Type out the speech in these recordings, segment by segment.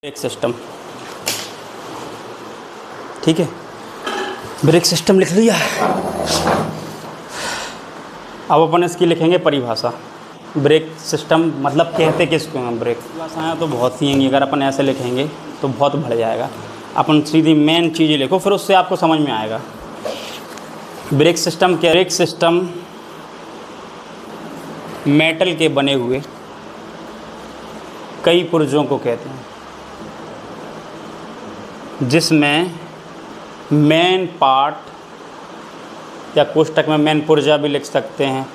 Brake system. ठीक है, brake system लिख लिया। अब अपन इसकी लिखेंगे परिभाषा। ब्रेक सिस्टम मतलब कहते किसको हैं ब्रेक। परिभाषाएँ तो बहुत सी हैं, अगर अपन ऐसे लिखेंगे तो बहुत बढ़ जाएगा। अपन सीधी मेन चीज़ें लिखो, फिर उससे आपको समझ में आएगा। ब्रेक सिस्टम क्या? ब्रेक सिस्टम मेटल के बने हुए कई पुर्जों को कहते हैं, जिसमें मेन पार्ट या कोष्टक में मेन पुर्जा भी लिख सकते हैं।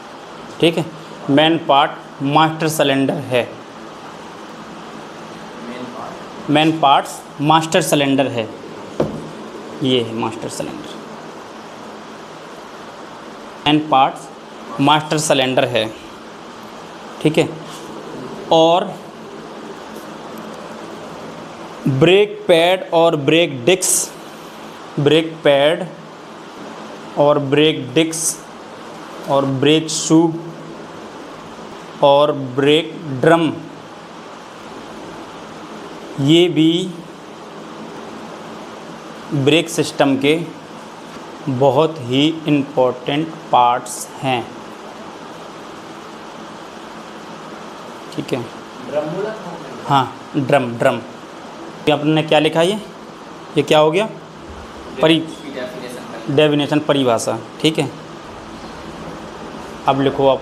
ठीक है, मेन पार्ट मास्टर सिलेंडर है। मेन पार्ट्स मास्टर सिलेंडर है। ये है master cylinder. Main parts master cylinder है। ठीक है, और ब्रेक पैड और ब्रेक डिस्क, ब्रेक पैड और ब्रेक डिस्क और ब्रेक शू और ब्रेक ड्रम, ये भी ब्रेक सिस्टम के बहुत ही इम्पोर्टेंट पार्ट्स हैं। ठीक है, हाँ, ड्रम। आपने क्या लिखा है? ये क्या हो गया? डेफिनेशन, परिभाषा। ठीक है, अब लिखो आप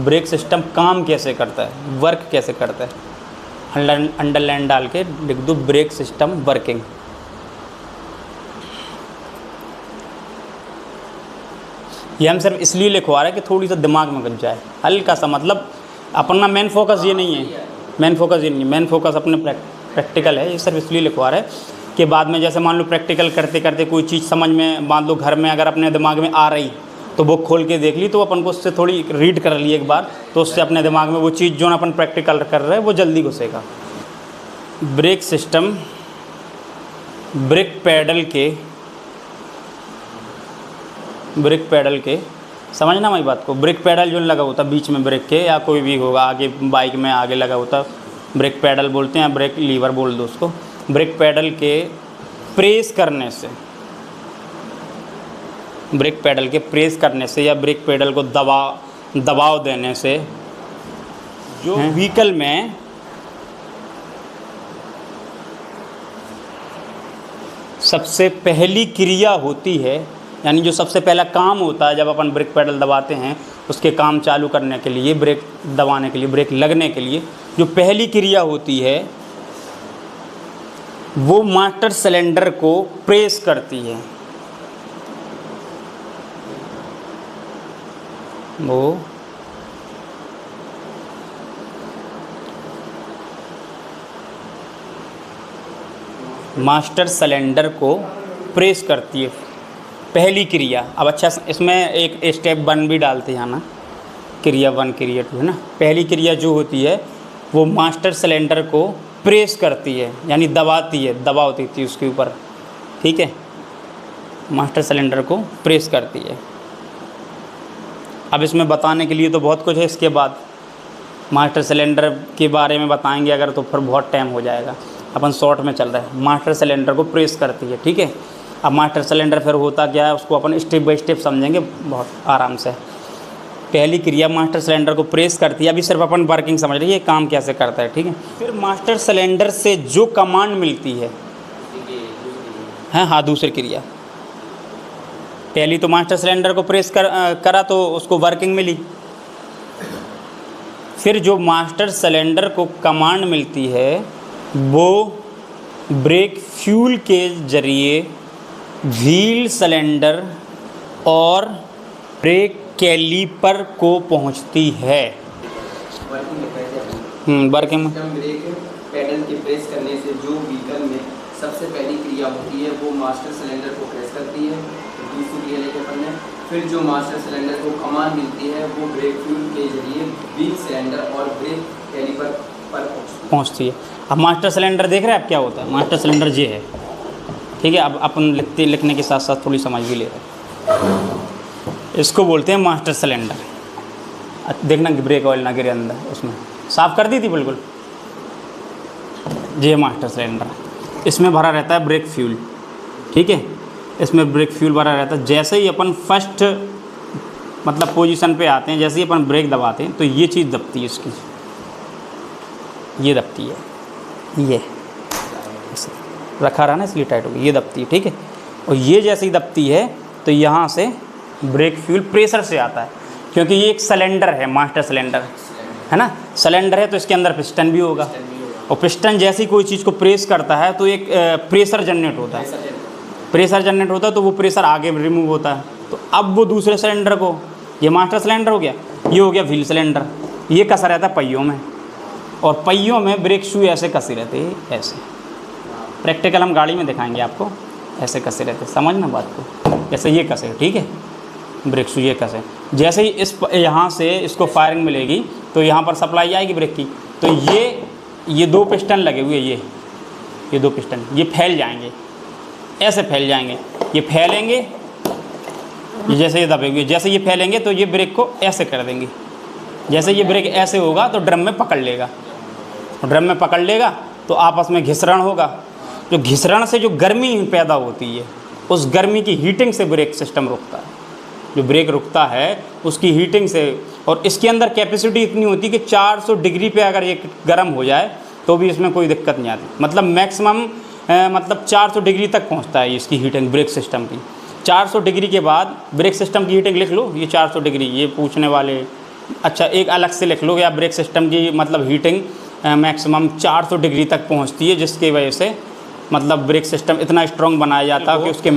ब्रेक सिस्टम काम कैसे करता है, वर्क कैसे करता है। अंडरलाइन डाल के लिख दो ब्रेक सिस्टम वर्किंग। ये हम सिर्फ इसलिए लिखवा रहे हैं कि थोड़ी सा दिमाग में घुस जाए, हल्का सा। मतलब अपना मेन फोकस ये नहीं है, मेन फोकस अपने प्रैक्टिकल है। ये सिर्फ इसलिए लिखवा रहे हैं कि बाद में जैसे मान लो प्रैक्टिकल करते करते कोई चीज़ समझ में, मान लो घर में अगर अपने दिमाग में आ रही तो बुक खोल के देख ली, तो अपन को उससे थोड़ी रीड कर ली एक बार, तो उससे अपने दिमाग में वो चीज़ जो अपन प्रैक्टिकल कर रहे हैं वो जल्दी घुसेगा। ब्रेक सिस्टम ब्रेक पैडल के समझना मेरी बात को। ब्रेक पैडल जो लगा होता बीच में ब्रेक के, या कोई भी होगा आगे बाइक में आगे लगा होता, ब्रेक पैडल बोलते हैं, ब्रेक लीवर बोल दो उसको। ब्रेक पैडल के प्रेस करने से, ब्रेक पैडल के प्रेस करने से या ब्रेक पैडल को दबाव देने से जो व्हीकल में सबसे पहली क्रिया होती है, यानी जो सबसे पहला काम होता है जब अपन ब्रेक पैडल दबाते हैं, उसके काम चालू करने के लिए, ब्रेक दबाने के लिए, ब्रेक लगने के लिए जो पहली क्रिया होती है वो मास्टर सिलेंडर को प्रेस करती है। वो मास्टर सिलेंडर को प्रेस करती है, पहली क्रिया। अब अच्छा, इसमें एक स्टेप 1 भी डालते हैं ना, क्रिया 1 क्रिया 2 है ना। पहली क्रिया जो होती है वो मास्टर सिलेंडर को प्रेस करती है, यानी दबाती है, दबाव देती है उसके ऊपर। ठीक है, मास्टर सिलेंडर को प्रेस करती है। अब इसमें बताने के लिए तो बहुत कुछ है, इसके बाद मास्टर सिलेंडर के बारे में बताएंगे अगर तो फिर बहुत टाइम हो जाएगा। अपन शॉर्ट में चल रहा है। मास्टर सिलेंडर को प्रेस करती है। ठीक है, अब मास्टर सिलेंडर फिर होता क्या है उसको अपन स्टेप बाय स्टेप समझेंगे बहुत आराम से। पहली क्रिया मास्टर सिलेंडर को प्रेस करती है। अभी सिर्फ अपन वर्किंग समझ रही है, काम कैसे करता है। ठीक है, फिर मास्टर सिलेंडर से जो कमांड मिलती है, हाँ, दूसरी क्रिया। पहली तो मास्टर सिलेंडर को प्रेस करा तो उसको वर्किंग मिली। फिर जो मास्टर सिलेंडर को कमांड मिलती है वो ब्रेक फ्यूल के जरिए व्हील सिलेंडर और ब्रेक कैलीपर को पहुंचती है। वर्किंग ब्रेक पैडल के प्रेस करने से जो व्हीकल में सबसे पहली क्रिया होती है वो मास्टर सिलेंडर को प्रेस करती है। दूसरी क्रिया लेके अपन ने फिर जो मास्टर सिलेंडर को कमांड मिलती है वो ब्रेक फ्यूल के जरिए व्हील सिलेंडर और ब्रेक कैलीपर पर पहुंचती है। अब मास्टर सिलेंडर देख रहे हैं आप क्या होता है? मास्टर सिलेंडर ये है। ठीक है, अब अपन लिखने के साथ साथ थोड़ी समझ भी ले रहे हैं। इसको बोलते हैं मास्टर सिलेंडर। देखना ब्रेक ऑयल ना गिरे अंदर, उसमें साफ़ कर दी थी बिल्कुल। ये मास्टर सिलेंडर, इसमें भरा रहता है ब्रेक फ्यूल, ठीक है, इसमें ब्रेक फ्यूल भरा रहता है। जैसे ही अपन फर्स्ट मतलब पोजीशन पे आते हैं, जैसे ही अपन ब्रेक दबाते हैं तो ये चीज़ दबती है इसकी, ये दबती है, ये रखा रहा ना इसलिए टाइट हो गई, ये दबती है, ठीक है। और ये जैसे ही दबती है तो यहाँ से ब्रेक फ्यूल प्रेशर से आता है, क्योंकि ये एक सिलेंडर है, मास्टर सिलेंडर है ना, सिलेंडर है तो इसके अंदर पिस्टन भी होगा, और पिस्टन जैसी कोई चीज़ को प्रेस करता है तो एक प्रेशर जनरेट होता है, प्रेशर जनरेट होता है तो वो प्रेशर आगे रिमूव होता है। तो अब वो दूसरे सिलेंडर को, ये मास्टर सिलेंडर हो गया, ये हो गया व्हील सिलेंडर, ये कसा रहता है पहियों में, और पहियों में ब्रेक शू ऐसे कसे रहते हैं, ऐसे। प्रैक्टिकल हम गाड़ी में दिखाएंगे आपको, ऐसे कसे रहते, समझना बात को, जैसे ये कसे, ठीक है, ब्रेक शू ये कसे। जैसे ही इस यहाँ से इसको फायरिंग मिलेगी तो यहाँ पर सप्लाई आएगी ब्रेक की, तो ये दो पिस्टन लगे हुए, ये दो पिस्टन ये फैल जाएंगे, ऐसे फैल जाएंगे, ये फैलेंगे, ये जैसे ये दबे हुए, जैसे ये फैलेंगे तो ये ब्रेक को ऐसे कर देंगे, जैसे ये ब्रेक ऐसे होगा तो ड्रम में पकड़ लेगा, ड्रम में पकड़ लेगा तो आपस में घिसरण होगा, जो घिसरण से जो गर्मी पैदा होती है उस गर्मी की हीटिंग से ब्रेक सिस्टम रुकता है, जो ब्रेक रुकता है उसकी हीटिंग से। और इसके अंदर कैपेसिटी इतनी होती है कि 400 डिग्री पे अगर ये गर्म हो जाए तो भी इसमें कोई दिक्कत नहीं आती, मतलब मैक्सिमम मतलब 400 डिग्री तक पहुंचता है इसकी हीटिंग ब्रेक सिस्टम की। 400 डिग्री के बाद ब्रेक सिस्टम की हीटिंग लिख लो, ये 400 डिग्री, ये पूछने वाले, अच्छा एक अलग से लिख लो या ब्रेक सिस्टम की मतलब हीटिंग मैक्सिमम 400 डिग्री तक पहुंचती है, जिसकी वजह से मतलब ब्रेक सिस्टम इतना स्ट्रॉन्ग बनाया जाता है कि उसके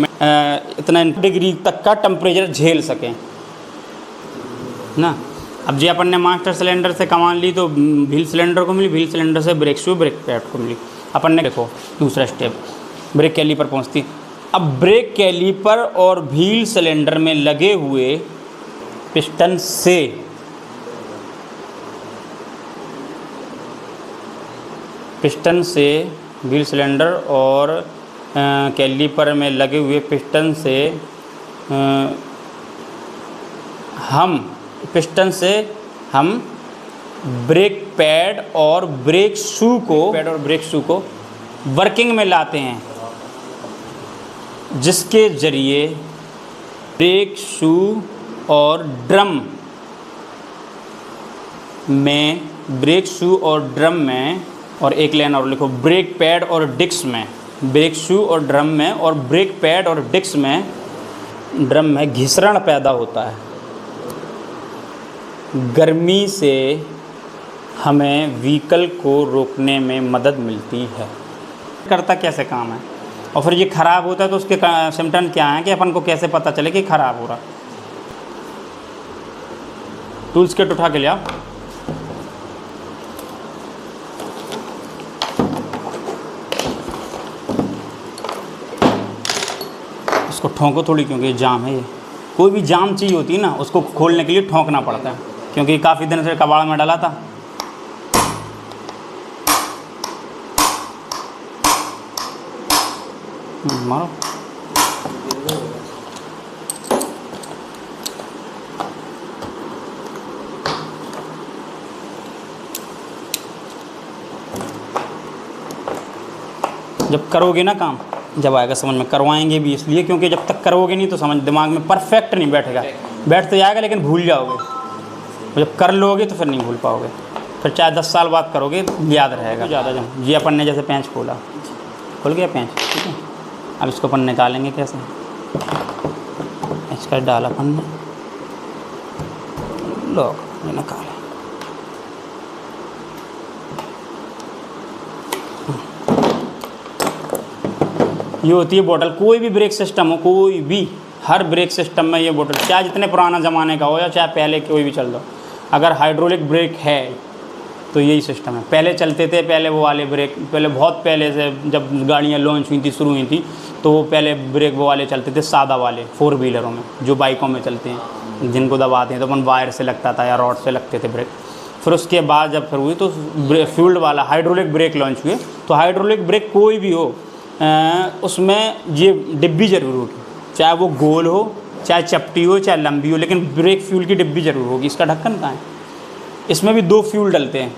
इतना डिग्री तक का टेम्परेचर झेल सकें ना। अब जो अपन ने मास्टर सिलेंडर से कमान ली तो व्हील सिलेंडर को मिली, व्हील सिलेंडर से ब्रेक शू ब्रेक पैड को मिली। अपन ने देखो दूसरा स्टेप ब्रेक कैलीपर पहुंचती। अब ब्रेक कैलीपर और व्हील सिलेंडर में लगे हुए पिस्टन से व्हील सिलेंडर और कैलीपर में लगे हुए पिस्टन से हम ब्रेक पैड और ब्रेक शू को वर्किंग में लाते हैं, जिसके ज़रिए ब्रेक शू और ड्रम में और एक लाइन और लिखो, ब्रेक पैड और डिस्क में, ब्रेक शू और ड्रम में और ब्रेक पैड और डिस्क में ड्रम में घिसरण पैदा होता है। गर्मी से हमें व्हीकल को रोकने में मदद मिलती है। करता कैसे काम है और फिर ये ख़राब होता है तो उसके सिम्टम क्या हैं कि अपन को कैसे पता चले कि ख़राब हो रहा। टूल्स किट उठा के ले आओ। इसको ठोंको थोड़ी, क्योंकि जाम है ये। कोई भी जाम चीज़ होती है ना उसको खोलने के लिए ठोंकना पड़ता है, क्योंकि काफ़ी दिन से कबाड़ में डाला था। मारो। जब करोगे ना काम, जब आएगा समझ में। करवाएंगे भी इसलिए क्योंकि जब तक करोगे नहीं तो समझ दिमाग में परफेक्ट नहीं बैठेगा। बैठ तो जाएगा लेकिन भूल जाओगे। जब कर लोगे तो फिर नहीं भूल पाओगे, फिर चाहे 10 साल बाद करोगे याद रहेगा ज़्यादा। जब ये अपन ने जैसे पेंच खोला, खुल गया पेंच, ठीक है। अब इसको अपन निकालेंगे कैसे, इसका डाला अपन ने, लो ये निकाले। ये होती है बोतल। कोई भी ब्रेक सिस्टम हो, कोई भी, हर ब्रेक सिस्टम में ये बोतल, चाहे जितने पुराना ज़माने का हो या चाहे पहले कोई भी चल दो, अगर हाइड्रोलिक ब्रेक है तो यही सिस्टम है। पहले चलते थे, पहले वो वाले ब्रेक, पहले बहुत पहले से जब गाड़ियाँ लॉन्च हुई थी, शुरू हुई थी, तो वो पहले ब्रेक वो वाले चलते थे, सादा वाले 4 व्हीलरों में, जो बाइकों में चलते हैं, जिनको दबाते हैं तो अपन वायर से लगता था या रॉड से लगते थे ब्रेक। फिर उसके बाद जब फिर हुई तो फ्यूल्ड वाला हाइड्रोलिक ब्रेक लॉन्च हुए। तो हाइड्रोलिक ब्रेक कोई भी हो, उसमें ये डिब्बी ज़रूर होगी, चाहे वो गोल हो, चाहे चपटी हो, चाहे लंबी हो, लेकिन ब्रेक फ्यूल की डिब्बी ज़रूर होगी। इसका ढक्कन कहाँ है? इसमें भी 2 फ्यूल डलते हैं,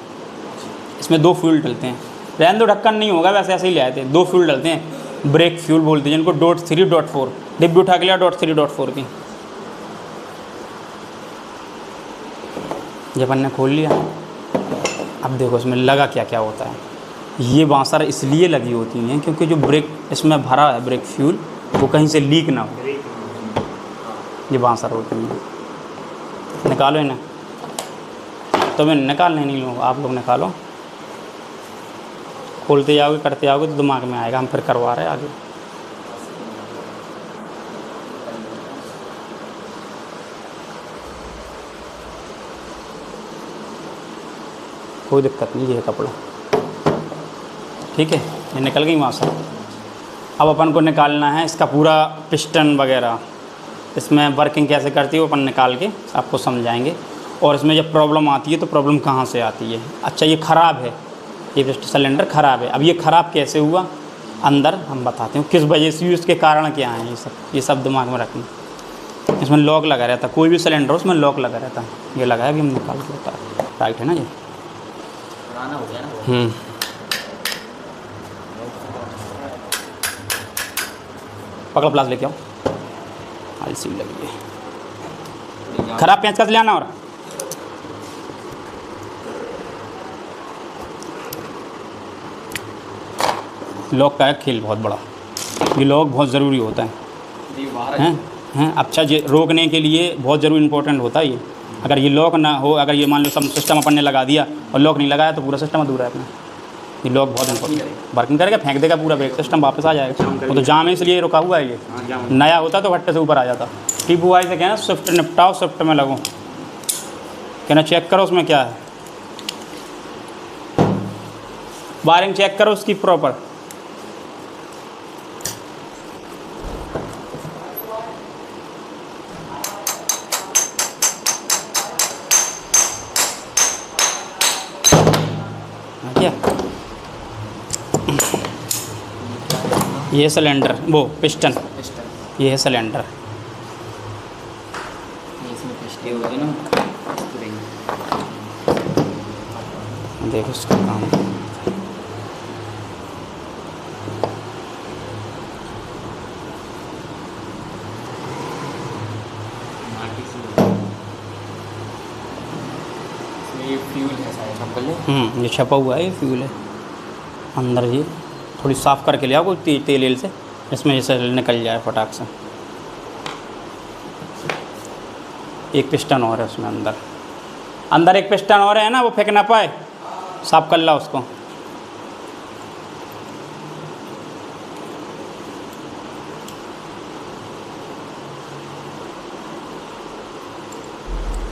इसमें 2 फ्यूल डलते हैं। रहने दो, ढक्कन नहीं होगा, वैसे ऐसे ही ले आए थे। 2 फ्यूल डलते हैं, ब्रेक फ्यूल बोलते हैं जिनको, .3.4 डिब्बी उठा के लिया .3.4 की। ये अपन ने खोल लिया। अब देखो इसमें लगा क्या क्या होता है। ये बांसर इसलिए लगी होती हैं क्योंकि जो ब्रेक इसमें भरा है ब्रेक फ्यूल वो कहीं से लीक ना हो, ये बांसर होती हैं। निकालो इन्हें, तो मैं निकालने नहीं लूँगा, आप लोग निकालो। खोलते जाओगे करते जाओगे तो दिमाग में आएगा, हम फिर करवा रहे हैं आगे। कोई दिक्कत नहीं, ये है कपड़ा, ठीक है। ये निकल गई वहाँ से। अब अपन को निकालना है इसका पूरा पिस्टन वगैरह, इसमें वर्किंग कैसे करती है वो अपन निकाल के आपको समझाएंगे। और इसमें जब प्रॉब्लम आती है तो प्रॉब्लम कहाँ से आती है। अच्छा, ये ख़राब है, ये पिस्टन सिलेंडर ख़राब है। अब ये ख़राब कैसे हुआ अंदर हम बताते हैं, किस वजह से, इसके कारण क्या हैं, ये सब दिमाग में रखना। इसमें लॉक लगा रहता है, कोई भी सिलेंडर हो उसमें लॉक लगा रहता है। ये लगा है, अभी हम निकाल के बता रहे हैं। राइट है ना, ये पुराना हो गया ना। पकड़ प्लास लेके आओ, आलसी लगी है। खराब पेंचकस ले आना। और लॉक का है खेल बहुत बड़ा, ये लॉक बहुत ज़रूरी होता है, हैं। अच्छा, ये रोकने के लिए बहुत ज़रूरी इंपॉर्टेंट होता है ये। अगर ये लॉक ना हो, अगर ये मान लो सब सिस्टम अपन ने लगा दिया और लॉक नहीं लगाया तो पूरा सिस्टम अधूरा है अपना। ये लॉक बहुत इंपॉर्टेंट है, वर्किंग करेगा, फेंक देगा पूरा ब्रेक सिस्टम, वापस आ जाएगा। वो तो जाम है इसलिए रुका हुआ है। ये नया होता तो भट्टे से ऊपर आ जाता। टीपू वाई से कहना स्विफ्ट निपटाओ, स्विफ्ट में लगो, कहना चेक करो उसमें क्या है, वायरिंग चेक करो उसकी प्रॉपर। क्या ये सिलेंडर, वो पिस्टन, ये है सिलेंडर। इसमें पिस्टन होगी ना, देखो इसका काम। ये फ्यूल है शायद, ये छपा हुआ है, ये फ्यूल है अंदर। ये थोड़ी साफ़ करके ले आओ कोई तेल से, इसमें जैसे निकल जाए फटाक से। एक पिस्टन और है उसमें अंदर, अंदर एक पिस्टन और है ना, वो फेंक ना पाए, साफ कर ला उसको।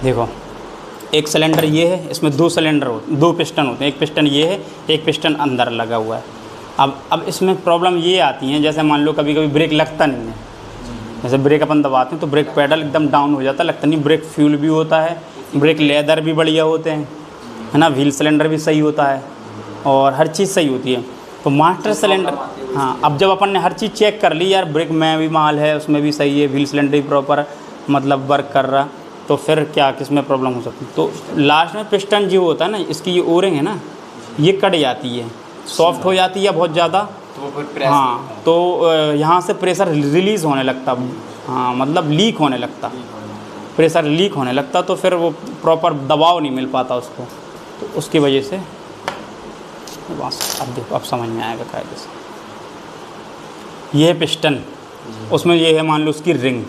देखो एक सिलेंडर ये है, इसमें 2 सिलेंडर होते, 2 पिस्टन होते हैं। एक पिस्टन ये है, एक पिस्टन अंदर लगा हुआ है। अब इसमें प्रॉब्लम ये आती है, जैसे मान लो कभी कभी ब्रेक लगता नहीं है, जैसे ब्रेक अपन दबाते हैं तो ब्रेक पैडल एकदम डाउन हो जाता है, लगता नहीं। ब्रेक फ्यूल भी होता है, ब्रेक लेदर भी बढ़िया होते हैं, है ना, व्हील सिलेंडर भी सही होता है और हर चीज़ सही होती है। तो मास्टर सिलेंडर, हाँ, अब जब अपन ने हर चीज़ चेक कर ली, यार ब्रेक में भी माल है, उसमें भी सही है, व्हील सिलेंडर भी प्रॉपर मतलब वर्क कर रहा, तो फिर क्या किस में प्रॉब्लम हो सकती है। तो लास्ट में पिस्टन जो होता है ना, इसकी ये ओरिंग है ना, ये कट जाती है, सॉफ्ट हो जाती है बहुत ज़्यादा, तो वो फिर हाँ, तो यहाँ से प्रेशर रिलीज़ होने लगता, हाँ, मतलब लीक होने लगता, प्रेशर लीक होने लगता, तो फिर वो प्रॉपर दबाव नहीं मिल पाता उसको, तो उसकी वजह से बस। अब देखो, अब समझ में आएगा कायदे से। ये है पिस्टन, उसमें ये है मान लो उसकी रिंग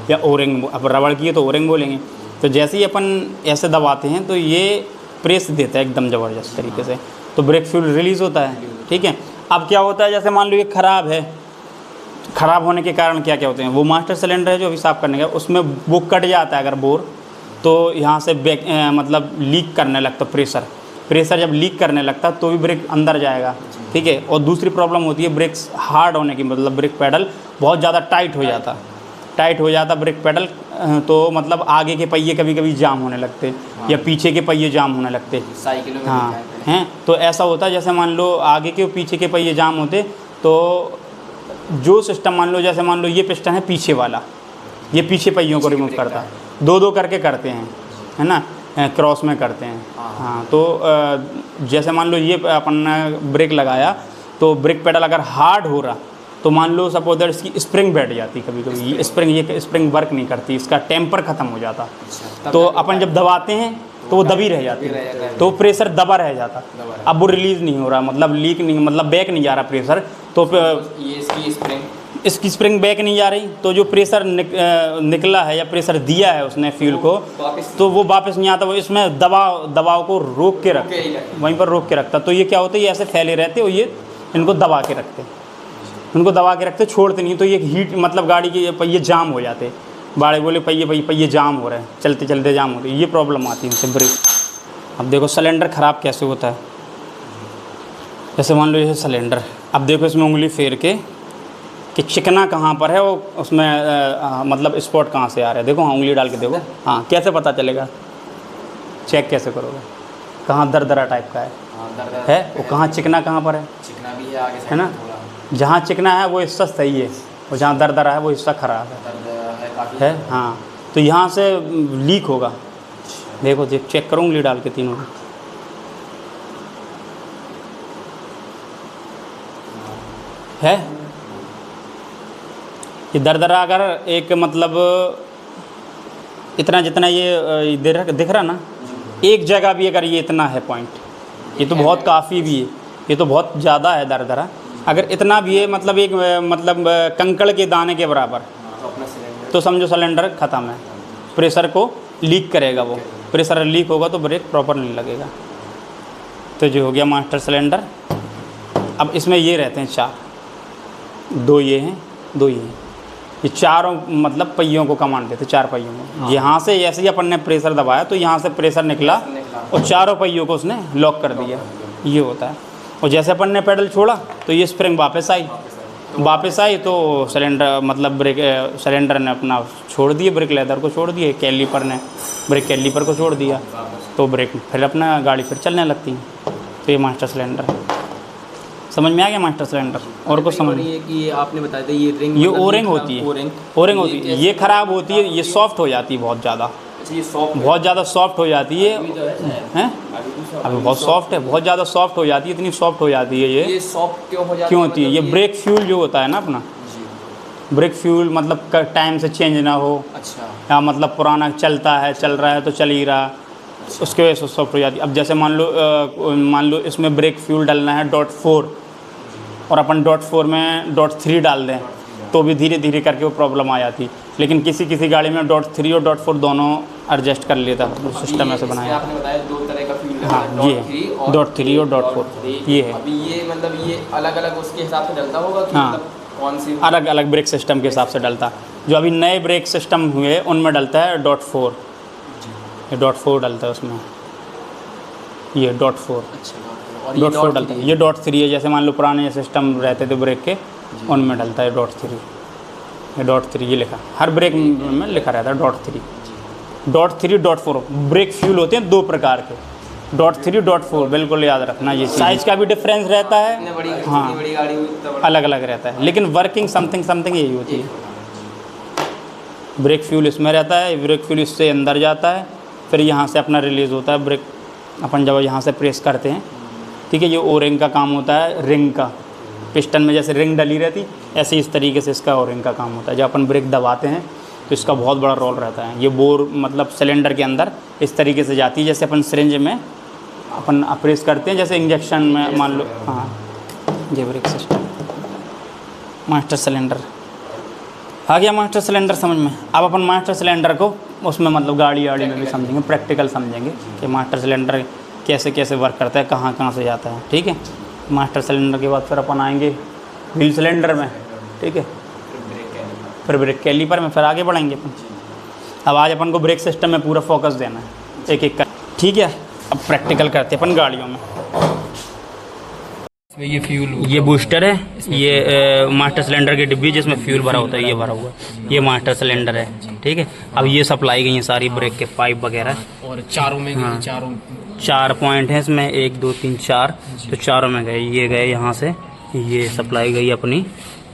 या ओरिंग, अब रबड़ की है तो ओरिंग बोलेंगे। तो जैसे ही अपन ऐसे दबाते हैं तो ये प्रेस देता है एकदम ज़बरदस्त तरीके से, तो ब्रेक फ्यूल रिलीज़ होता है, ठीक है। अब क्या होता है, जैसे मान लो ये ख़राब है, ख़राब होने के कारण क्या क्या होते हैं, वो मास्टर सिलेंडर है जो अभी साफ़ करने का, उसमें वो कट जाता है अगर बोर, तो यहाँ से मतलब लीक करने लगता प्रेशर जब लीक करने लगता तो भी ब्रेक अंदर जाएगा, ठीक है। और दूसरी प्रॉब्लम होती है ब्रेक हार्ड होने की, मतलब ब्रेक पैडल बहुत ज़्यादा टाइट हो जाता ब्रेक पैडल, तो मतलब आगे के पहिए कभी कभी जाम होने लगते, या पीछे के पहिए जाम होने लगते, साइकिलों में हाँ हैं। तो ऐसा होता है, जैसे मान लो आगे के पीछे के पहिए जाम होते, तो जो सिस्टम मान लो, जैसे मान लो ये पिस्टन है पीछे वाला, ये पीछे पहियों को रिमूव करता है, 2-2 करके करते हैं, है ना। क्रॉस में करते हैं। हाँ, तो जैसे मान लो ये अपन ने ब्रेक लगाया तो ब्रेक पेडल अगर हार्ड हो रहा तो मान लो सपोज दैट इसकी स्प्रिंग बैठ जाती, कभी कभी ये स्प्रिंग वर्क नहीं करती, इसका टेम्पर ख़त्म हो जाता। तो अपन जब दबाते हैं तो वो दबी रह जाती है, तो प्रेशर दबा रह जाता। अब वो रिलीज़ नहीं हो रहा, मतलब लीक नहीं, मतलब बैक नहीं जा रहा प्रेशर, तो ये इसकी स्प्रिंग बैक नहीं जा रही, तो जो प्रेशर निकला है या प्रेशर दिया है उसने फ्यूल को, तो वो वापस नहीं आता। वो इसमें दबाव को रोक के रखता, वहीं पर रोक के रखता। तो ये क्या होता है, ये ऐसे फैले रहते और ये इनको दबा के रखते, छोड़ते नहीं। तो ये हीट, मतलब गाड़ी के पहिए जाम हो जाते, बाड़े बोले पहिए जाम हो रहे हैं, चलते चलते जाम हो रही है, ये प्रॉब्लम आती है उनसे ब्रेक। अब देखो सिलेंडर ख़राब कैसे होता है, जैसे मान लो ये सिलेंडर, अब देखो इसमें उंगली फेर के कि चिकना कहाँ पर है, वो उसमें मतलब स्पॉट कहाँ से आ रहा है। देखो हाँ, उंगली डाल के देखो, हाँ कैसे पता चलेगा, चेक कैसे करोगे, कहाँ दरदरा टाइप का है वो, कहाँ चिकना कहाँ पर है, चिकना भी है आगे है ना। जहाँ चिकना है वो हिस्सा सही है, और जहाँ दरदरा है वो हिस्सा ख़राब है। हाँ, तो यहाँ से लीक होगा। देखो चेक करो उंगली डाल के तीनों है। ये दरदरा अगर एक मतलब इतना जितना ये दिख रहा ना, एक जगह भी अगर ये इतना है पॉइंट, ये तो बहुत काफ़ी भी है, ये तो बहुत ज़्यादा है दरदरा। अगर इतना भी है, मतलब एक मतलब कंकड़ के दाने के बराबर, तो समझो सिलेंडर ख़त्म है, प्रेशर को लीक करेगा। वो प्रेशर लीक होगा तो ब्रेक प्रॉपर नहीं लगेगा। तो जो हो गया मास्टर सिलेंडर। अब इसमें ये रहते हैं 4, 2 ये हैं, 2 ये हैं, ये चारों मतलब पहियों को कमांड देते, 4 पहियों को। यहाँ से ऐसे ही अपन ने प्रेशर दबाया तो यहाँ से प्रेशर निकला और चारों पहियों को उसने लॉक कर दिया, ये होता है। और जैसे अपन ने पेडल छोड़ा तो ये स्प्रिंग वापस आई तो सिलेंडर मतलब ब्रेक सिलेंडर ने अपना छोड़ दिए, ब्रेक लेदर को छोड़ दिए, कैलीपर ने ब्रेक कैलीपर को छोड़ दिया, तो ब्रेक फिर अपना गाड़ी फिर चलने लगती है। तो ये मास्टर सिलेंडर समझ में आ गया, मास्टर सिलेंडर। और कुछ समझ ये कि आपने बताया था ये रिंग, ये ओरिंग होती है, ओरिंग होती है, ये ख़राब होती है, ये सॉफ्ट हो जाती है बहुत ज़्यादा। अच्छा, ये सॉफ्ट बहुत ज़्यादा सॉफ्ट हो जाती है, हैं अभी बहुत सॉफ्ट है, बहुत ज़्यादा सॉफ्ट हो जाती है, इतनी सॉफ्ट हो जाती है। ये सॉफ्ट क्यों हो जाती है? क्यों होती है? ये ब्रेक फ्यूल जो होता है ना अपना, ब्रेक फ्यूल मतलब टाइम से चेंज ना हो। अच्छा, या मतलब पुराना चलता है, चल रहा है तो चल ही रहा, उसके वजह से सॉफ्ट हो जाती है। अब जैसे मान लो इसमें ब्रेक फ्यूल डालना है .4 और अपन .4 में .3 डाल दें तो भी धीरे धीरे करके वो प्रॉब्लम आ जाती। लेकिन किसी गाड़ी में .3 और .4 दोनों एडजस्ट कर लेता, सिस्टम ऐसे बनाया। आपने बताया 2 तरह का फ्यूल, हाँ ये है .3 और .4, ये है। अभी ये मतलब ये अलग अलग उसके हिसाब से डलता होगा कि हाँ, मतलब कौन सी अलग अलग ब्रेक सिस्टम के हिसाब से डलता। जो अभी नए ब्रेक सिस्टम हुए उनमें डलता है .4, ये .4 डलता है उसमें, ये .4 .4 डलता है। ये .3 है, जैसे मान लो पुराने सिस्टम रहते थे ब्रेक के, उनमें डलता है .3, ये .3 ये लिखा, हर ब्रेक में लिखा रहता है .3, .4 ब्रेक फ्यूल होते हैं 2 प्रकार के, .3, .4 बिल्कुल याद रखना। ये साइज़ का भी डिफरेंस रहता है, हाँ बड़ी गाड़ी हुई तो अलग अलग रहता है, लेकिन वर्किंग समथिंग यही होती है। ब्रेक फ्यूल इसमें रहता है, ब्रेक फ्यूल इससे अंदर जाता है, फिर यहाँ से अपना रिलीज़ होता है ब्रेक, अपन जब यहाँ से प्रेस करते हैं, ठीक है। ये ओ रिंग का काम होता है, रिंग का, पिस्टन में जैसे रिंग डली रहती ऐसे इस तरीके से इसका ओ रिंग का काम होता है। जब अपन ब्रेक दबाते हैं तो इसका बहुत बड़ा रोल रहता है। ये बोर मतलब सिलेंडर के अंदर इस तरीके से जाती है, जैसे अपन सिरिंज में अपन प्रेस करते हैं, जैसे इंजेक्शन में मान लो। हाँ, ये ब्रेक सिस्टम मास्टर सिलेंडर आ गया, मास्टर सिलेंडर समझ में। अब अपन मास्टर सिलेंडर को उसमें मतलब गाड़ी में भी समझेंगे, प्रैक्टिकल समझेंगे कि मास्टर सिलेंडर कैसे कैसे वर्क करता है, कहाँ से जाता है, ठीक है। मास्टर सिलेंडर के बाद फिर अपन आएंगे व्हील सिलेंडर में, ठीक है, फिर ब्रेक कैलीपर में, फिर आगे बढ़ेंगे अपन। अब आज अपन को ब्रेक सिस्टम में पूरा फोकस देना है, एक एक कर, ठीक है। अब प्रैक्टिकल करते हैं अपन गाड़ियों में। ये फ्यूल, ये बूस्टर है, ये मास्टर सिलेंडर की डिब्बी जिसमें फ्यूल भरा होता है, ये भरा हुआ है, ये मास्टर सिलेंडर है, ठीक है। अब ये सप्लाई गई है सारी ब्रेक के पाइप वगैरह, और चारों में हाँ, चारों 4 पॉइंट हैं इसमें, 1 2 3 4, तो चारों में गए, ये गए यहाँ से, ये सप्लाई गई अपनी,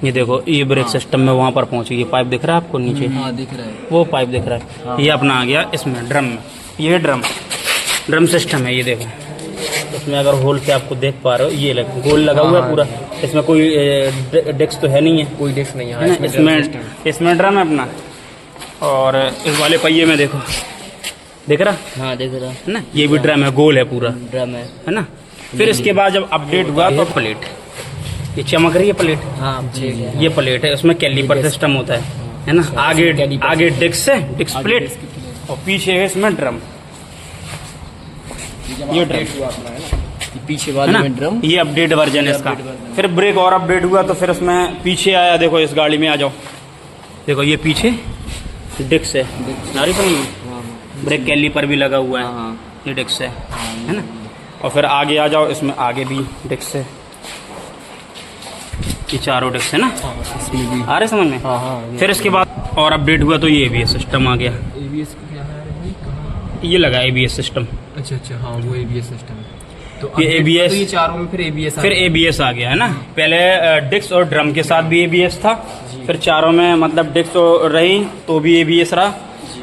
ये देखो ये ब्रेक सिस्टम में वहाँ पर पहुँची। ये पाइप दिख रहा है आपको नीचे? हाँ दिख रहा है, वो पाइप दिख रहा है। ये अपना आ गया इसमें ड्रम में, ये है ड्रम सिस्टम है, ये देखो। इसमें अगर होल से आपको देख पा रहे हो, ये गोल लगा हुआ है पूरा। इसमें कोई डिस्क तो है नहीं है, कोई डिस्क नहीं है ना। इसमें ड्रम है अपना। और इस वाले पहिए में देखो, देख रहा? हाँ देख रहा है ना, ये भी ड्रम है, गोल है पूरा, ड्रम है ना। फिर इसके बाद जब अपडेट हुआ तो प्लेट, ये चमक रही है प्लेट, हाँ ये प्लेट है। उसमें कैलीपर सिस्टम होता है ना। आगे डिस्क है, डिस्क प्लेट, और पीछे है इसमें ड्रम। ये ड्रम पीछे है वाले ना, में ड्रम, ये अपडेट वर्जन है इसका। फिर ब्रेक और अपडेट हुआ तो फिर उसमें पीछे आया, देखो इस गाड़ी में आ जाओ, देखो ये पीछे डिस्क है, नारी समझ, ब्रेक कैलीपर भी लगा हुआ है, ये डिस्क है ना। और फिर आगे आ जाओ, इसमें आगे भी डिस्क है, ये चारों डिस्क है ना, इसमें भी आ रहे समझ में। हाँ। फिर इसके बाद और अपडेट हुआ तो ये ABS सिस्टम आ गया, ABS क्या है? ये लगा ABS सिस्टम। अच्छा हाँ, वो ABS सिस्टम है। तो ये ABS, तो ये चारों में फिर ABS फिर ABS आ गया है ना। पहले डिस्क और ड्रम के साथ भी ABS था, फिर चारों में मतलब डिस्क तो रही तो भी ABS रहा,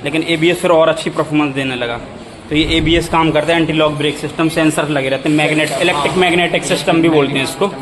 लेकिन ABS फिर और अच्छी परफॉर्मेंस देने लगा। तो ये ABS काम करता है, anti lock brake system, sensor लगे रहते हैं, मैग्नेट, इलेक्ट्रिक मैग्नेटिक सिस्टम भी बोलते हैं इसको।